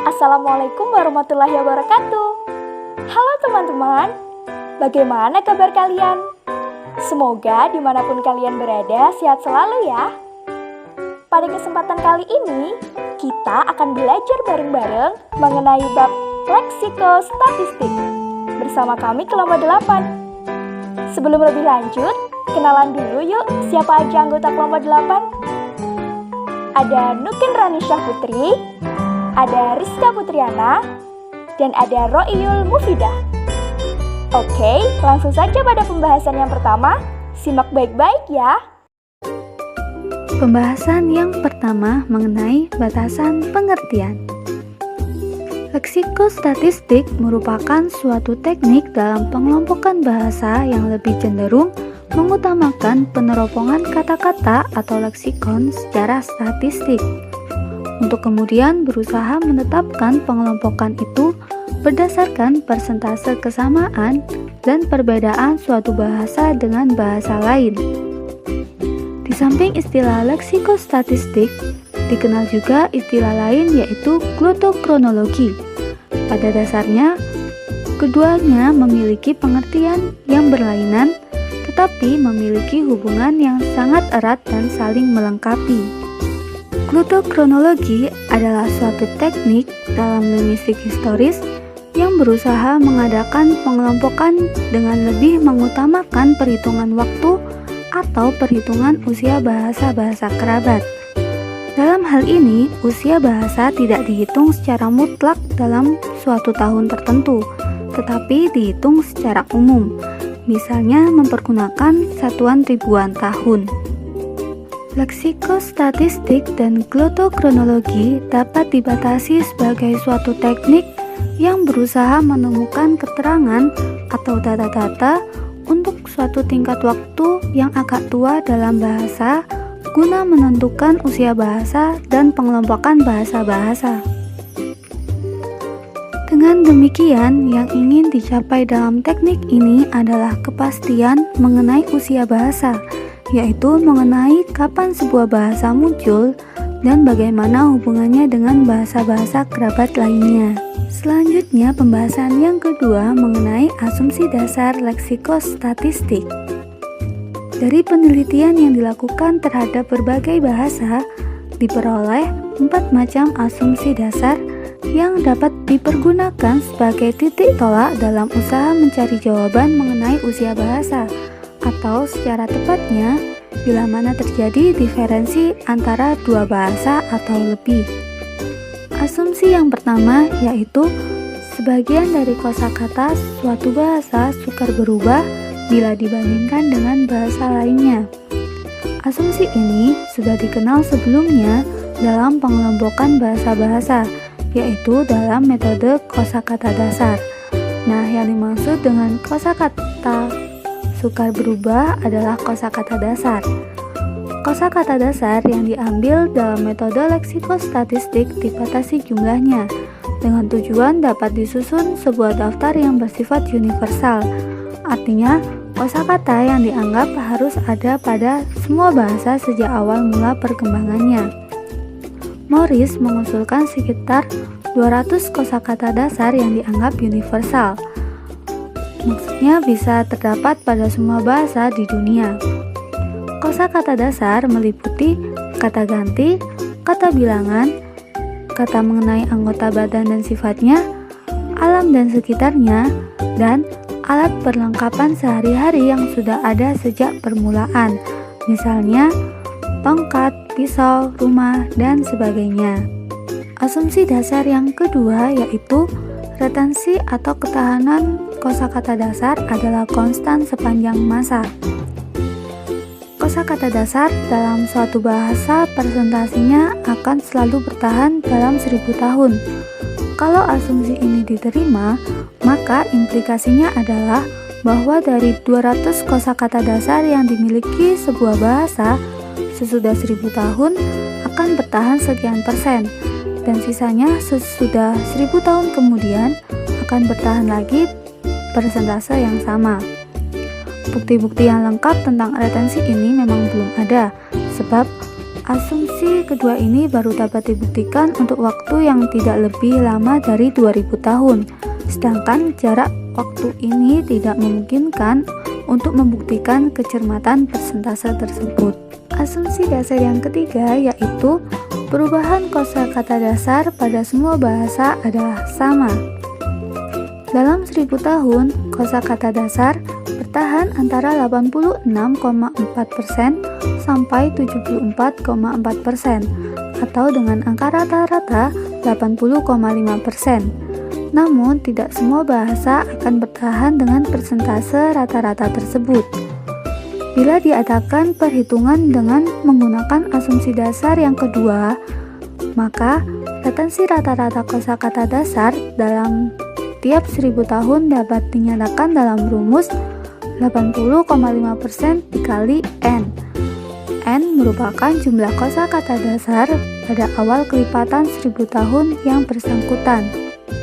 Assalamualaikum warahmatullahi wabarakatuh. Halo teman-teman, bagaimana kabar kalian? Semoga dimanapun kalian berada sehat selalu ya. Pada kesempatan kali ini, kita akan belajar bareng-bareng mengenai bab leksikostatistik bersama kami kelompok 8. Sebelum lebih lanjut, kenalan dulu yuk siapa aja anggota kelompok 8. Ada Nukin Ranisha Putri, ada Rizka Putriana, dan ada Roiul Mufidah. Oke, langsung saja pada pembahasan yang pertama. Simak baik-baik ya. Pembahasan yang pertama mengenai batasan pengertian. Leksikostatistik merupakan suatu teknik dalam pengelompokan bahasa yang lebih cenderung mengutamakan peneropongan kata-kata atau leksikon secara statistik, untuk kemudian berusaha menetapkan pengelompokan itu berdasarkan persentase kesamaan dan perbedaan suatu bahasa dengan bahasa lain. Di samping istilah leksikostatistik, dikenal juga istilah lain yaitu glotokronologi. Pada dasarnya, keduanya memiliki pengertian yang berlainan, tetapi memiliki hubungan yang sangat erat dan saling melengkapi. Glotokronologi adalah suatu teknik dalam linguistik historis yang berusaha mengadakan pengelompokan dengan lebih mengutamakan perhitungan waktu atau perhitungan usia bahasa-bahasa kerabat. Dalam hal ini, usia bahasa tidak dihitung secara mutlak dalam suatu tahun tertentu, tetapi dihitung secara umum, misalnya mempergunakan satuan ribuan tahun. Leksikostatistik dan glotokronologi dapat dibatasi sebagai suatu teknik yang berusaha menemukan keterangan atau data-data untuk suatu tingkat waktu yang agak tua dalam bahasa guna menentukan usia bahasa dan pengelompokan bahasa-bahasa. Dengan demikian, yang ingin dicapai dalam teknik ini adalah kepastian mengenai usia bahasa, yaitu mengenai kapan sebuah bahasa muncul dan bagaimana hubungannya dengan bahasa-bahasa kerabat lainnya. Selanjutnya, pembahasan yang kedua mengenai asumsi dasar leksikostatistik. Dari penelitian yang dilakukan terhadap berbagai bahasa, diperoleh 4 macam asumsi dasar yang dapat dipergunakan sebagai titik tolak dalam usaha mencari jawaban mengenai usia bahasa, atau secara tepatnya, bila mana terjadi diferensi antara dua bahasa atau lebih. Asumsi yang pertama yaitu sebagian dari kosakata suatu bahasa sukar berubah bila dibandingkan dengan bahasa lainnya. Asumsi ini sudah dikenal sebelumnya dalam pengelompokan bahasa-bahasa, yaitu dalam metode kosakata dasar. Nah, yang dimaksud dengan kosakata sukar berubah adalah kosakata dasar. Kosakata dasar yang diambil dalam metode leksikostatistik dibatasi jumlahnya, dengan tujuan dapat disusun sebuah daftar yang bersifat universal. Artinya, kosakata yang dianggap harus ada pada semua bahasa sejak awal mula perkembangannya. Morris mengusulkan sekitar 200 kosakata dasar yang dianggap universal. Maksudnya bisa terdapat pada semua bahasa di dunia. Kosakata dasar meliputi kata ganti, kata bilangan, kata mengenai anggota badan dan sifatnya, alam dan sekitarnya, dan alat perlengkapan sehari-hari yang sudah ada sejak permulaan, misalnya tongkat, pisau, rumah, dan sebagainya. Asumsi dasar yang kedua yaitu retensi atau ketahanan kosakata dasar adalah konstan sepanjang masa. Kosakata dasar dalam suatu bahasa presentasinya akan selalu bertahan dalam 1000 tahun. Kalau asumsi ini diterima, maka implikasinya adalah bahwa dari 200 kosakata dasar yang dimiliki sebuah bahasa sesudah 1000 tahun akan bertahan sekian persen, dan sisanya sesudah 1000 tahun kemudian akan bertahan lagi persentase yang sama. Bukti-bukti yang lengkap tentang retensi ini memang belum ada, sebab Asumsi kedua ini baru dapat dibuktikan untuk waktu yang tidak lebih lama dari 2000 tahun. Sedangkan jarak waktu ini tidak memungkinkan untuk membuktikan kecermatan persentase tersebut. Asumsi dasar yang ketiga yaitu perubahan kosakata dasar pada semua bahasa adalah sama. Dalam 1000 tahun, kosakata dasar bertahan antara 86,4% sampai 74,4% atau dengan angka rata-rata 80,5%. Namun, tidak semua bahasa akan bertahan dengan persentase rata-rata tersebut. Bila diadakan perhitungan dengan menggunakan asumsi dasar yang kedua, maka latensi rata-rata kosakata dasar dalam tiap 1000 tahun dapat dinyatakan dalam rumus 80,5% dikali N. N merupakan jumlah kosakata dasar pada awal kelipatan 1000 tahun yang bersangkutan.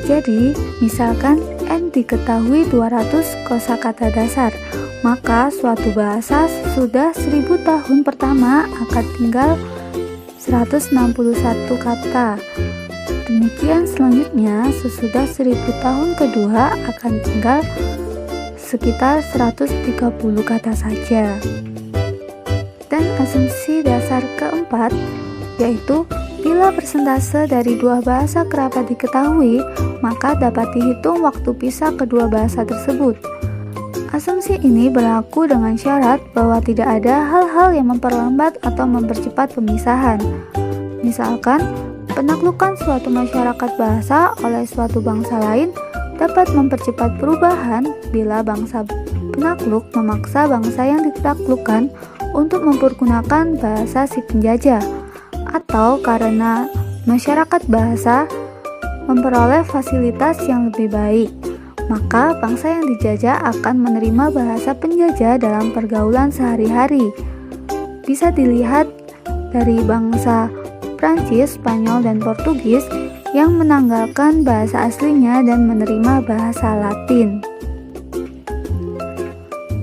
Jadi, misalkan N diketahui 200 kosakata dasar, maka suatu bahasa sesudah 1000 tahun pertama akan tinggal 161 kata. Demikian selanjutnya, sesudah 1000 tahun kedua akan tinggal sekitar 130 kata saja. Dan asumsi dasar keempat, yaitu bila persentase dari dua bahasa kerabat diketahui, maka dapat dihitung waktu pisah kedua bahasa tersebut. Asumsi ini berlaku dengan syarat bahwa tidak ada hal-hal yang memperlambat atau mempercepat pemisahan. Misalkan, penaklukan suatu masyarakat bahasa oleh suatu bangsa lain dapat mempercepat perubahan bila bangsa penakluk memaksa bangsa yang ditaklukkan untuk mempergunakan bahasa si penjajah, atau karena masyarakat bahasa memperoleh fasilitas yang lebih baik, maka bangsa yang dijajah akan menerima bahasa penjajah dalam pergaulan sehari-hari. Bisa dilihat dari bangsa Prancis, Spanyol, dan Portugis yang menanggalkan bahasa aslinya dan menerima bahasa Latin.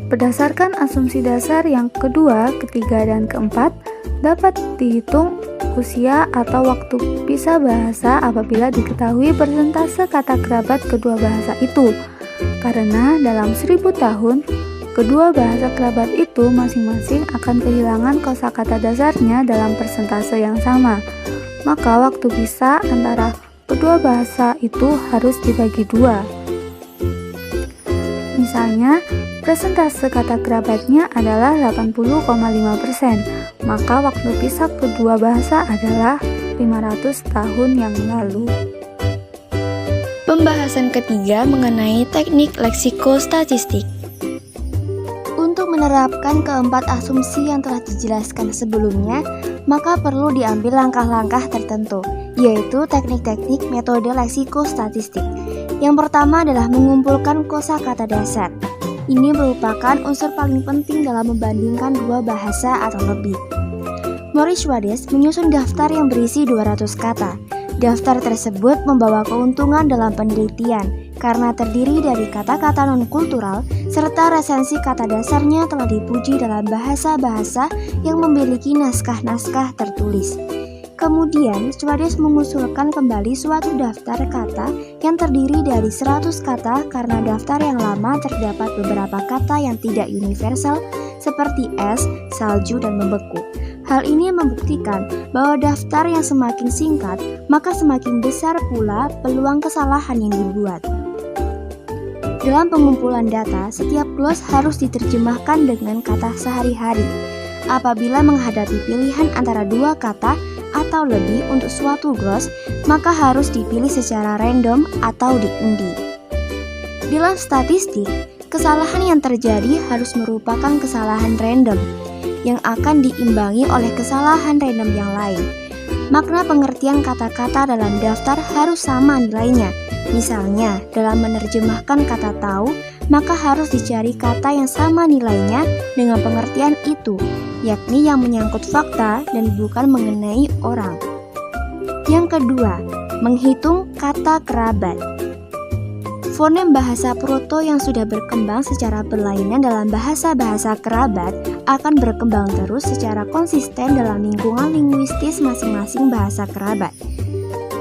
Berdasarkan asumsi dasar yang kedua, ketiga, dan keempat, dapat dihitung usia atau waktu pisah bahasa apabila diketahui persentase kata kerabat kedua bahasa itu. Karena dalam 1000 tahun, kedua bahasa kerabat itu masing-masing akan kehilangan kosakata dasarnya dalam persentase yang sama. Maka waktu pisah antara kedua bahasa itu harus dibagi dua. Misalnya, persentase kata kerabatnya adalah 80,5%, maka waktu pisah kedua bahasa adalah 500 tahun yang lalu. Pembahasan ketiga mengenai teknik leksikostatistik. Untuk menerapkan keempat asumsi yang telah dijelaskan sebelumnya, maka perlu diambil langkah-langkah tertentu, yaitu teknik-teknik metode leksikostatistik. Yang pertama adalah mengumpulkan kosakata dasar. Ini merupakan unsur paling penting dalam membandingkan dua bahasa atau lebih. Maurice Wades menyusun daftar yang berisi 200 kata. Daftar tersebut membawa keuntungan dalam penelitian karena terdiri dari kata-kata non-kultural serta resensi kata dasarnya telah dipuji dalam bahasa-bahasa yang memiliki naskah-naskah tertulis. Kemudian, Wades mengusulkan kembali suatu daftar kata yang terdiri dari 100 kata karena daftar yang lama terdapat beberapa kata yang tidak universal seperti es, salju, dan membeku. Hal ini membuktikan bahwa daftar yang semakin singkat, maka semakin besar pula peluang kesalahan yang dibuat. Dalam pengumpulan data, setiap glose harus diterjemahkan dengan kata sehari-hari. Apabila menghadapi pilihan antara dua kata atau lebih untuk suatu glose, maka harus dipilih secara random atau diundi. Dalam statistik, kesalahan yang terjadi harus merupakan kesalahan random yang akan diimbangi oleh kesalahan random yang lain. Makna pengertian kata-kata dalam daftar harus sama nilainya. Misalnya, dalam menerjemahkan kata tahu, maka harus dicari kata yang sama nilainya dengan pengertian itu, yakni yang menyangkut fakta dan bukan mengenai orang. Yang kedua, menghitung kata kerabat. Fonem bahasa proto yang sudah berkembang secara berlainan dalam bahasa-bahasa kerabat akan berkembang terus secara konsisten dalam lingkungan linguistis masing-masing bahasa kerabat.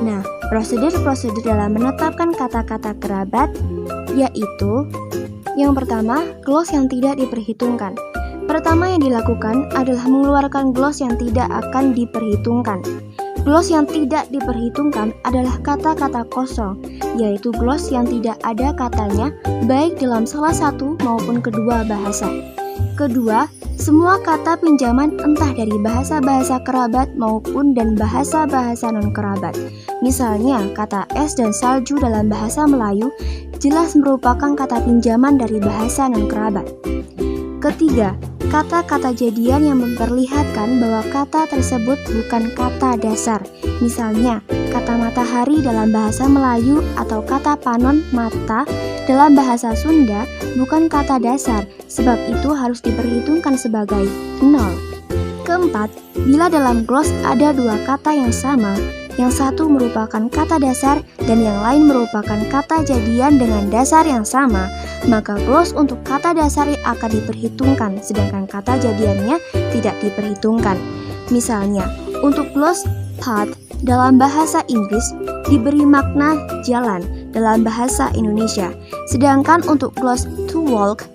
Nah, prosedur-prosedur dalam menetapkan kata-kata kerabat yaitu yang pertama, gloss yang tidak diperhitungkan. Pertama yang dilakukan adalah mengeluarkan gloss yang tidak akan diperhitungkan. Gloss yang tidak diperhitungkan adalah kata-kata kosong, yaitu gloss yang tidak ada katanya baik dalam salah satu maupun kedua bahasa. Kedua, semua kata pinjaman entah dari bahasa-bahasa kerabat maupun dan bahasa-bahasa non-kerabat. Misalnya, kata es dan salju dalam bahasa Melayu jelas merupakan kata pinjaman dari bahasa non-kerabat. Ketiga, kata-kata jadian yang memperlihatkan bahwa kata tersebut bukan kata dasar. Misalnya, kata matahari dalam bahasa Melayu atau kata panon mata dalam bahasa Sunda bukan kata dasar, sebab itu harus diperhitungkan sebagai nol. Keempat, bila dalam gloss ada dua kata yang sama, yang satu merupakan kata dasar dan yang lain merupakan kata jadian dengan dasar yang sama, maka gloss untuk kata dasar akan diperhitungkan, sedangkan kata jadiannya tidak diperhitungkan. Misalnya, untuk gloss path dalam bahasa Inggris diberi makna jalan dalam bahasa Indonesia, sedangkan untuk gloss to walk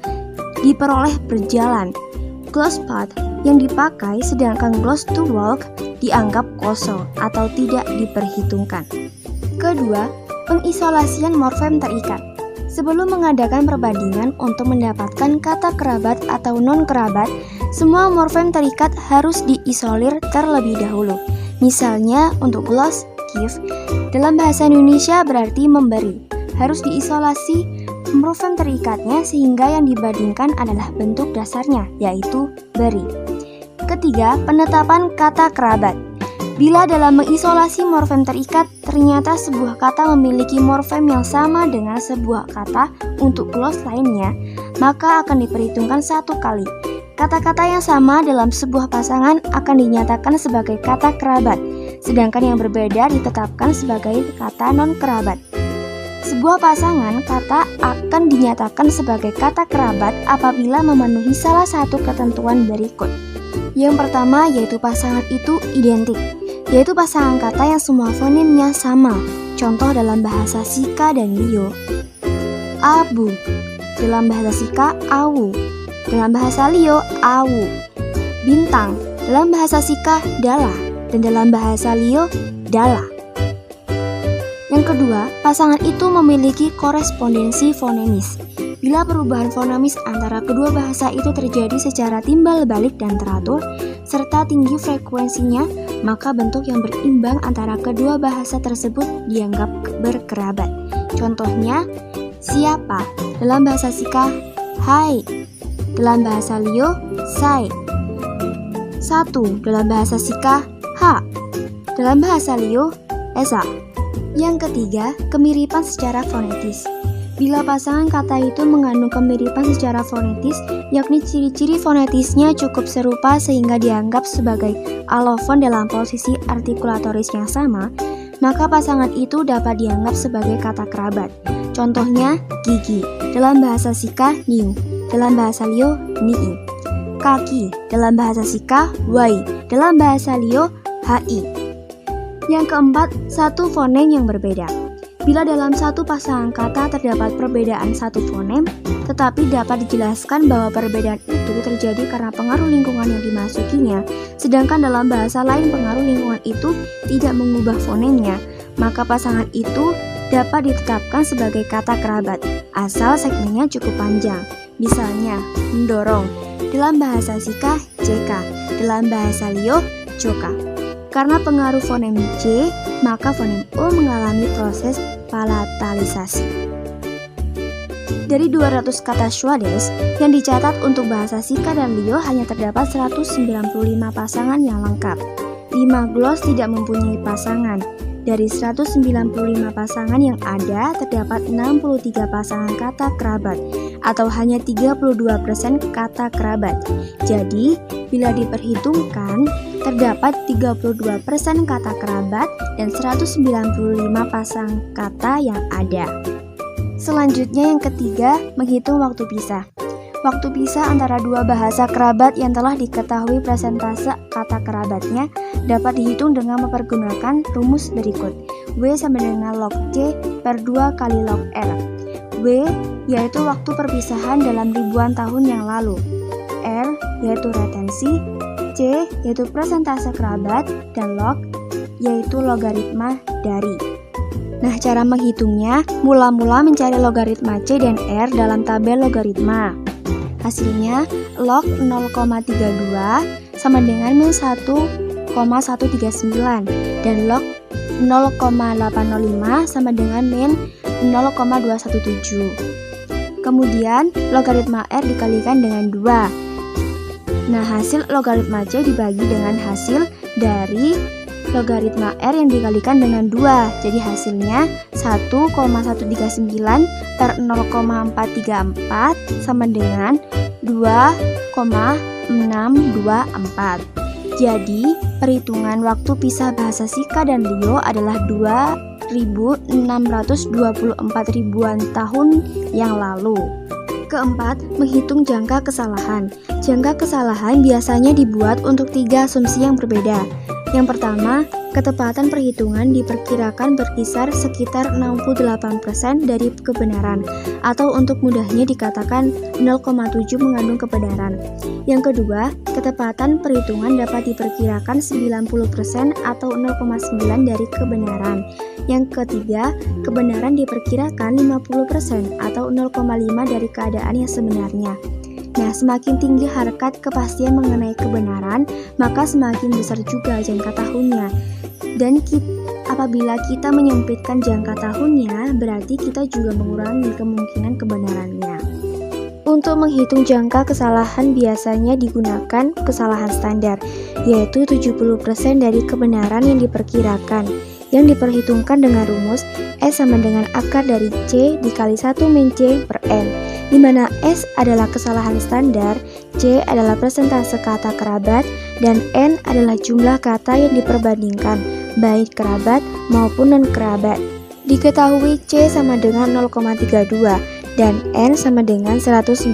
diperoleh berjalan. Gloss path yang dipakai sedangkan gloss to walk dianggap kosong atau tidak diperhitungkan. Kedua, pengisolasian morfem terikat. Sebelum mengadakan perbandingan untuk mendapatkan kata kerabat atau non-kerabat, semua morfem terikat harus diisolir terlebih dahulu. Misalnya, untuk gloss give, dalam bahasa Indonesia berarti memberi. Harus diisolasi morfem terikatnya sehingga yang dibandingkan adalah bentuk dasarnya, yaitu beri. Ketiga, penetapan kata kerabat. Bila dalam mengisolasi morfem terikat, ternyata sebuah kata memiliki morfem yang sama dengan sebuah kata untuk gloss lainnya, maka akan diperhitungkan satu kali. Kata-kata yang sama dalam sebuah pasangan akan dinyatakan sebagai kata kerabat, sedangkan yang berbeda ditetapkan sebagai kata non-kerabat. Sebuah pasangan kata akan dinyatakan sebagai kata kerabat apabila memenuhi salah satu ketentuan berikut. Yang pertama yaitu pasangan itu identik, yaitu pasangan kata yang semua fonimnya sama. Contoh dalam bahasa Sika dan Lio. Abu, dalam bahasa Sika awu, dalam bahasa Lio awu. Bintang, dalam bahasa Sika dala, dan dalam bahasa Lio dala. Yang kedua, pasangan itu memiliki korespondensi fonemis. Bila perubahan fonemis antara kedua bahasa itu terjadi secara timbal balik dan teratur, serta tinggi frekuensinya, maka bentuk yang berimbang antara kedua bahasa tersebut dianggap berkerabat. Contohnya, siapa dalam bahasa Sika, hai, dalam bahasa Lio, sai. Satu dalam bahasa Sika, ha, dalam bahasa Lio, esa. Yang ketiga, kemiripan secara fonetis. Bila pasangan kata itu mengandung kemiripan secara fonetis, yakni ciri-ciri fonetisnya cukup serupa sehingga dianggap sebagai alofon dalam posisi artikulatoris yang sama, maka pasangan itu dapat dianggap sebagai kata kerabat. Contohnya, gigi, dalam bahasa Sika, niu, dalam bahasa Lio, nii. Kaki, dalam bahasa Sika, wai, dalam bahasa Lio, hi. Yang keempat, satu fonem yang berbeda. Bila dalam satu pasangan kata terdapat perbedaan satu fonem, tetapi dapat dijelaskan bahwa perbedaan itu terjadi karena pengaruh lingkungan yang dimasukinya, sedangkan dalam bahasa lain pengaruh lingkungan itu tidak mengubah fonemnya, maka pasangan itu dapat ditetapkan sebagai kata kerabat, asal segmennya cukup panjang. Misalnya, mendorong, dalam bahasa Sika, jeka, dalam bahasa Lio, joka. Karena pengaruh fonem J, maka fonem O mengalami proses palatalisasi. Dari 200 kata Schwades yang dicatat untuk bahasa Sika dan Lio hanya terdapat 195 pasangan yang lengkap. 5 gloss tidak mempunyai pasangan. Dari 195 pasangan yang ada, terdapat 63 pasangan kata kerabat, atau hanya 32% kata kerabat. Jadi, bila diperhitungkan, terdapat 32% kata kerabat dan 195 pasang kata yang ada. Selanjutnya yang ketiga, menghitung waktu pisah. waktu pisah antara dua bahasa kerabat yang telah diketahui presentase kata kerabatnya dapat dihitung dengan mempergunakan rumus berikut. W sama dengan log C per 2 kali log R. W yaitu waktu perpisahan dalam ribuan tahun yang lalu. R yaitu retensi, C yaitu presentase kerabat, dan log yaitu logaritma dari. Nah, cara menghitungnya, mula-mula mencari logaritma C dan R dalam tabel logaritma. Hasilnya, log 0,32 sama dengan min 1,139 dan log 0,805 sama dengan min 0,217. Kemudian, logaritma R dikalikan dengan 2. Nah, hasil logaritma C dibagi dengan hasil dari logaritma R yang dikalikan dengan 2. Jadi hasilnya 1,139 per 0,434 sama dengan 2,624. Jadi, perhitungan waktu pisah bahasa Sika dan Rio adalah 2.624 ribuan tahun yang lalu. Keempat, menghitung jangka kesalahan. Jangka kesalahan biasanya dibuat untuk 3 asumsi yang berbeda. Yang pertama, ketepatan perhitungan diperkirakan berkisar sekitar 68% dari kebenaran, atau untuk mudahnya dikatakan 0,7 mengandung kebenaran. Yang kedua, ketepatan perhitungan dapat diperkirakan 90% atau 0,9 dari kebenaran. Yang ketiga, kebenaran diperkirakan 50% atau 0,5 dari keadaan yang sebenarnya. Nah, semakin tinggi harkat kepastian mengenai kebenaran, maka semakin besar juga jangka tahunnya. Dan apabila kita menyempitkan jangka tahunnya, berarti kita juga mengurangi kemungkinan kebenarannya. Untuk menghitung jangka kesalahan biasanya digunakan kesalahan standar, yaitu 70% dari kebenaran yang diperkirakan, yang diperhitungkan dengan rumus S sama dengan akar dari C dikali 1 min C per N, di mana S adalah kesalahan standar, C adalah persentase kata kerabat, dan N adalah jumlah kata yang diperbandingkan, baik kerabat maupun non-kerabat. Diketahui C sama dengan 0,32 dan N sama dengan 195.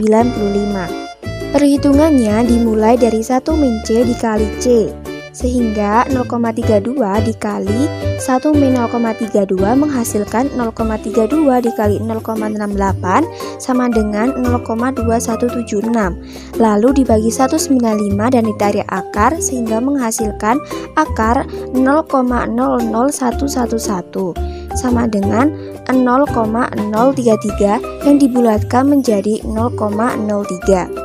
Perhitungannya dimulai dari 1 min C dikali C, sehingga 0,32 dikali 1 min 0,32 menghasilkan 0,32 dikali 0,68 sama dengan 0,2176. Lalu dibagi 195 dan ditarik akar sehingga menghasilkan akar 0,00111 sama dengan 0,033 yang dibulatkan menjadi 0,03.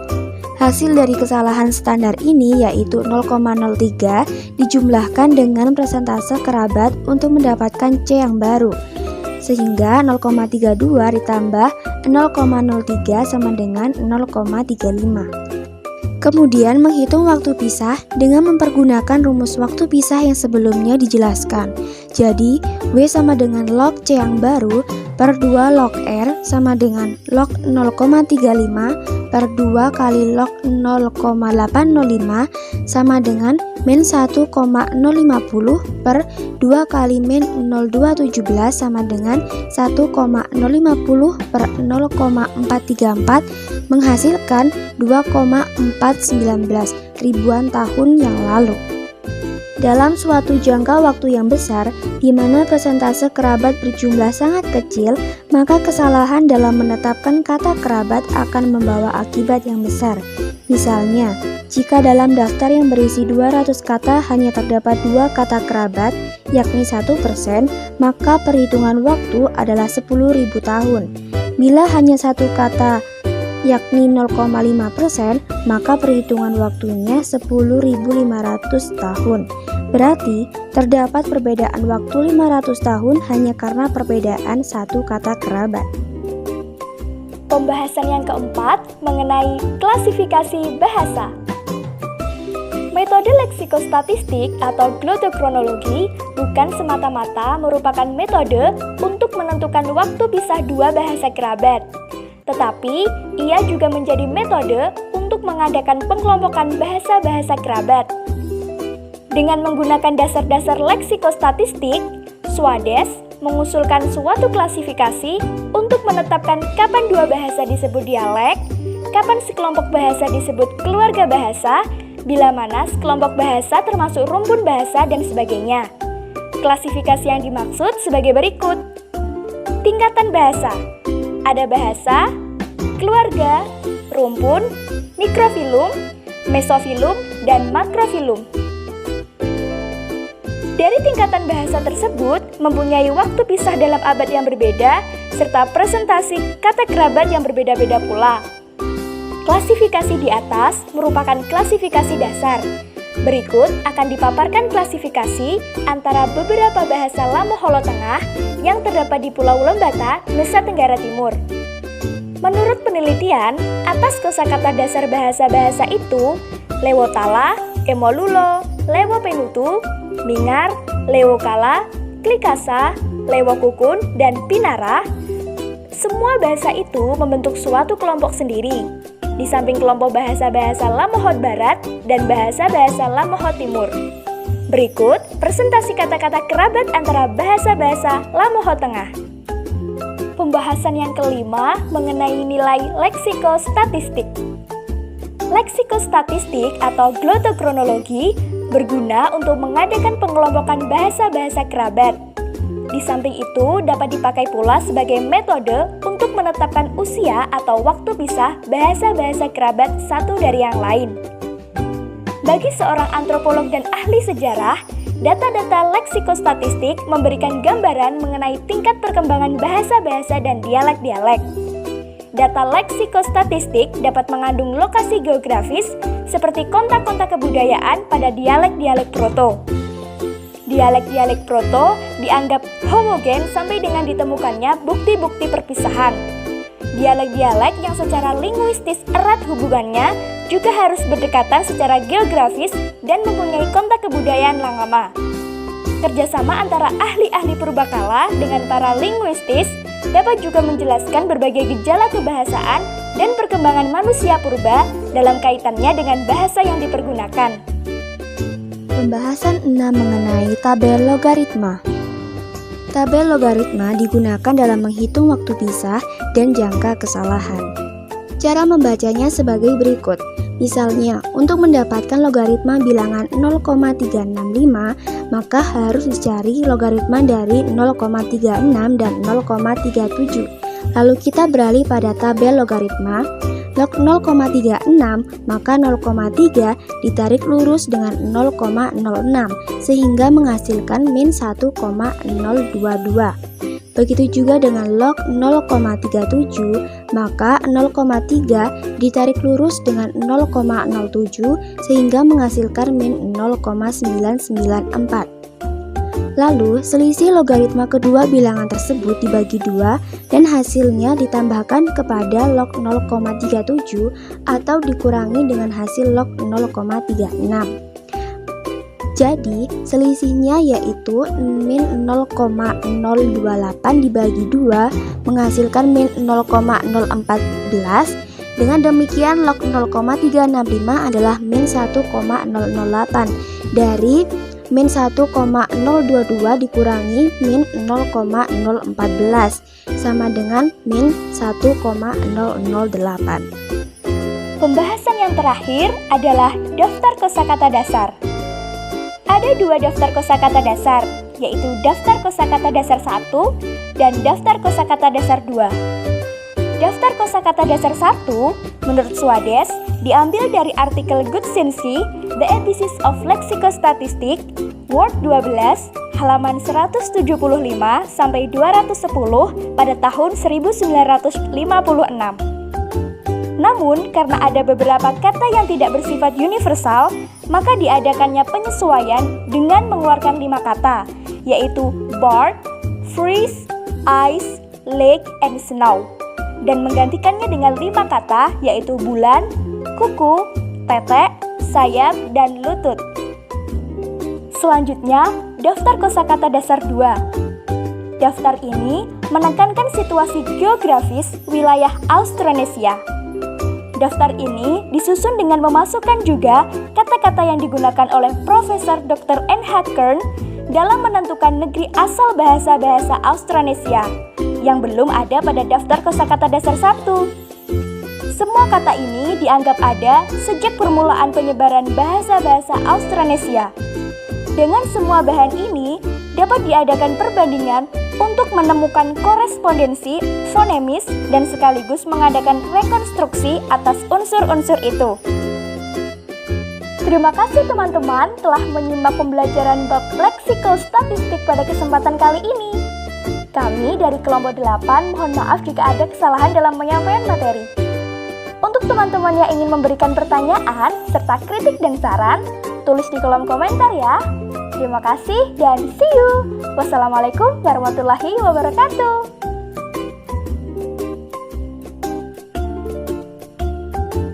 Hasil dari kesalahan standar ini yaitu 0,03 dijumlahkan dengan persentase kerabat untuk mendapatkan C yang baru. Sehingga 0,32 ditambah 0,03 sama dengan 0,35. Kemudian menghitung waktu pisah dengan mempergunakan rumus waktu pisah yang sebelumnya dijelaskan. Jadi, W sama dengan log C yang baru per 2 log R sama dengan log 0,35 per 2 kali log 0,805 sama dengan min 1,050 per 2 kali min 0,217 sama dengan 1,050 per 0,434 menghasilkan 2,419 ribuan tahun yang lalu. Dalam suatu jangka waktu yang besar, di mana persentase kerabat berjumlah sangat kecil, maka kesalahan dalam menetapkan kata kerabat akan membawa akibat yang besar. Misalnya, jika dalam daftar yang berisi 200 kata hanya terdapat 2 kata kerabat, yakni 1%, maka perhitungan waktu adalah 10.000 tahun. Bila hanya 1 kata yakni 0,5%, maka perhitungan waktunya 10.500 tahun. Berarti, terdapat perbedaan waktu 500 tahun hanya karena perbedaan 1 kata kerabat. Pembahasan yang keempat mengenai klasifikasi bahasa. Metode leksikostatistik atau glottokronologi bukan semata-mata merupakan metode untuk menentukan waktu pisah 2 bahasa kerabat. Tetapi, ia juga menjadi metode untuk mengadakan pengelompokan bahasa-bahasa kerabat. Dengan menggunakan dasar-dasar leksikostatistik, Suarez mengusulkan suatu klasifikasi untuk menetapkan kapan 2 bahasa disebut dialek kapan sekelompok bahasa disebut keluarga bahasa, bila mana sekelompok bahasa termasuk rumpun bahasa, dan sebagainya. Klasifikasi yang dimaksud sebagai berikut. Tingkatan bahasa. Ada bahasa, keluarga, rumpun, mikrofilum, mesofilum, dan makrofilum. Dari tingkatan bahasa tersebut mempunyai waktu pisah dalam abad yang berbeda, serta presentasi kata kerabat yang berbeda-beda pula. Klasifikasi di atas merupakan klasifikasi dasar. Berikut akan dipaparkan klasifikasi antara beberapa bahasa Lamo Holo Tengah yang terdapat di Pulau Lembata, Nusa Tenggara Timur. Menurut penelitian, atas kosakata dasar bahasa-bahasa itu, Lewotala, Emolulo, Lewo Penutu, Mingar, Lewo Kala, Klikasa, Lewo Kukun, dan Pinara, semua bahasa itu membentuk suatu kelompok sendiri, di samping kelompok bahasa-bahasa Lamohot Barat dan bahasa-bahasa Lamohot Timur. Berikut presentasi kata-kata kerabat antara bahasa-bahasa Lamohot Tengah. Pembahasan yang kelima mengenai nilai leksikostatistik. Leksikostatistik atau glottokronologi berguna untuk mengadakan pengelompokan bahasa-bahasa kerabat. Di samping itu dapat dipakai pula sebagai metode untuk menetapkan usia atau waktu pisah bahasa-bahasa kerabat satu dari yang lain. Bagi seorang antropolog dan ahli sejarah, data-data leksikostatistik memberikan gambaran mengenai tingkat perkembangan bahasa-bahasa dan dialek-dialek. Data leksikostatistik dapat mengandung lokasi geografis seperti kontak-kontak kebudayaan pada dialek-dialek proto. Dialek-dialek proto dianggap homogen sampai dengan ditemukannya bukti-bukti perpisahan. Dialek-dialek yang secara linguistis erat hubungannya juga harus berdekatan secara geografis dan mempunyai kontak kebudayaan yang lama. Kerjasama antara ahli-ahli purbakala dengan para linguistis dapat juga menjelaskan berbagai gejala kebahasaan dan perkembangan manusia purba dalam kaitannya dengan bahasa yang dipergunakan. Pembahasan 6 mengenai tabel logaritma. Tabel logaritma digunakan dalam menghitung waktu pisah dan jangka kesalahan. Cara membacanya sebagai berikut. Misalnya, untuk mendapatkan logaritma bilangan 0,365, maka harus dicari logaritma dari 0,36 dan 0,37. Lalu kita beralih pada tabel logaritma. Log 0,36, maka 0,3 ditarik lurus dengan 0,06, sehingga menghasilkan min 1,022. Begitu juga dengan log 0,37, maka 0,3 ditarik lurus dengan 0,07 sehingga menghasilkan min 0,994. Lalu, selisih logaritma kedua bilangan tersebut dibagi 2 dan hasilnya ditambahkan kepada log 0,37 atau dikurangi dengan hasil log 0,36. Jadi, selisihnya yaitu min 0,028 dibagi 2 menghasilkan min 0,014. Dengan demikian, log 0,365 adalah min 1,008 dari min 1,022 dikurangi min 0,014 sama dengan min 1,008. Pembahasan yang terakhir adalah daftar kosakata dasar. Ada 2 daftar kosakata dasar, yaitu daftar kosakata dasar 1 dan daftar kosakata dasar 2. Daftar kosakata dasar 1 menurut Suades diambil dari artikel Gudzinski, The Epices of Lexicostatistics, Word 12, halaman 175 sampai 210 pada tahun 1956. Namun, karena ada beberapa kata yang tidak bersifat universal, maka diadakannya penyesuaian dengan mengeluarkan 5 kata, yaitu bark, freeze, ice, lake, and snow, dan menggantikannya dengan 5 kata, yaitu bulan, kuku, tetek, sayap, dan lutut. Selanjutnya, daftar kosakata dasar 2. Daftar ini menekankan situasi geografis wilayah Austronesia. Daftar ini disusun dengan memasukkan juga kata-kata yang digunakan oleh Profesor Dr. N.H. Kern dalam menentukan negeri asal bahasa-bahasa Austronesia yang belum ada pada daftar kosakata dasar 1. Semua kata ini dianggap ada sejak permulaan penyebaran bahasa-bahasa Austronesia. Dengan semua bahan ini, dapat diadakan perbandingan untuk menemukan korespondensi fonemis dan sekaligus mengadakan rekonstruksi atas unsur-unsur itu. Terima kasih teman-teman telah menyimak pembelajaran bab leksikostatistik pada kesempatan kali ini. Kami dari kelompok 8 mohon maaf jika ada kesalahan dalam penyampaian materi. Untuk teman-teman yang ingin memberikan pertanyaan serta kritik dan saran, tulis di kolom komentar ya. Terima kasih dan see you. Wassalamualaikum warahmatullahi wabarakatuh.